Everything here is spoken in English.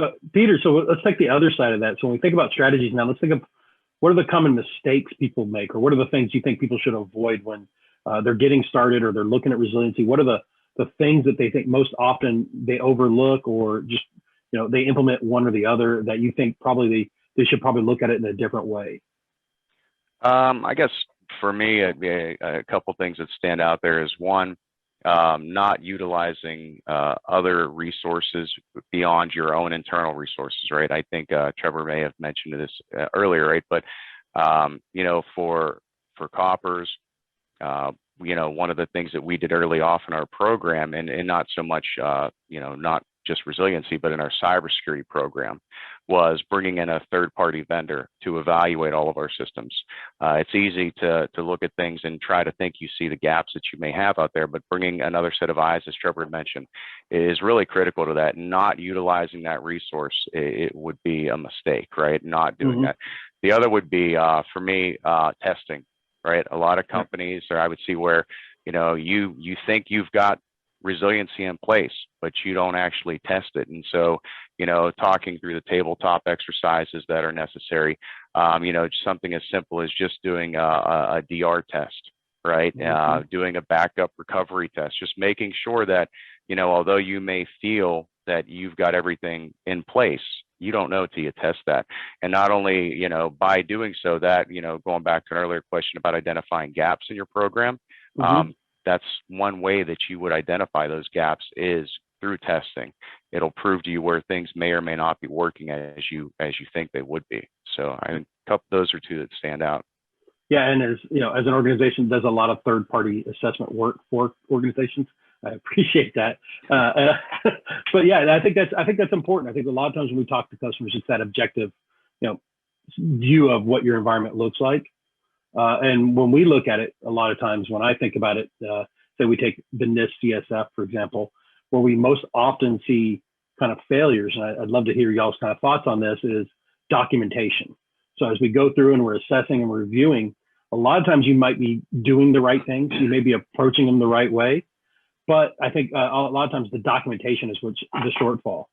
So Peter, so let's take the other side of that. So when we think about strategies now, let's think of what are the common mistakes people make, or what are the things you think people should avoid when they're getting started or they're looking at resiliency? What are the things that they think most often they overlook, or just, they implement one or the other, that you think probably they should probably look at it in a different way? I guess for me, a couple things that stand out there is one, not utilizing other resources beyond your own internal resources, right? I think Trevor may have mentioned this earlier, right? But for coppers, one of the things that we did early off in our program, and not so much, not just resiliency, but in our cybersecurity program, was bringing in a third-party vendor to evaluate all of our systems. It's easy to look at things and try to think you see the gaps that you may have out there, but bringing another set of eyes, as Trevor had mentioned, is really critical to that. Not utilizing that resource, it would be a mistake, right? Not doing that. The other would be, for me, testing, right? A lot of companies, or I would see where, you think you've got resiliency in place, but you don't actually test it. And so, talking through the tabletop exercises that are necessary, just something as simple as just doing a DR test, right? Doing a backup recovery test, just making sure that, although you may feel that you've got everything in place, you don't know till you test that. And not only, by doing so that, going back to an earlier question about identifying gaps in your program, that's one way that you would identify those gaps, is through testing. It'll prove to you where things may or may not be working as you think they would be. So I think those are two that stand out. Yeah, and as an organization that does a lot of third-party assessment work for organizations, I appreciate that. But yeah, I think that's important. I think a lot of times when we talk to customers, it's that objective, view of what your environment looks like. And when we look at it, a lot of times when I think about it, say we take the NIST CSF, for example, where we most often see kind of failures, and I'd love to hear y'all's kind of thoughts on this, is documentation. So as we go through and we're assessing and reviewing, a lot of times you might be doing the right things, you may be approaching them the right way, but I think a lot of times the documentation is what's the shortfall.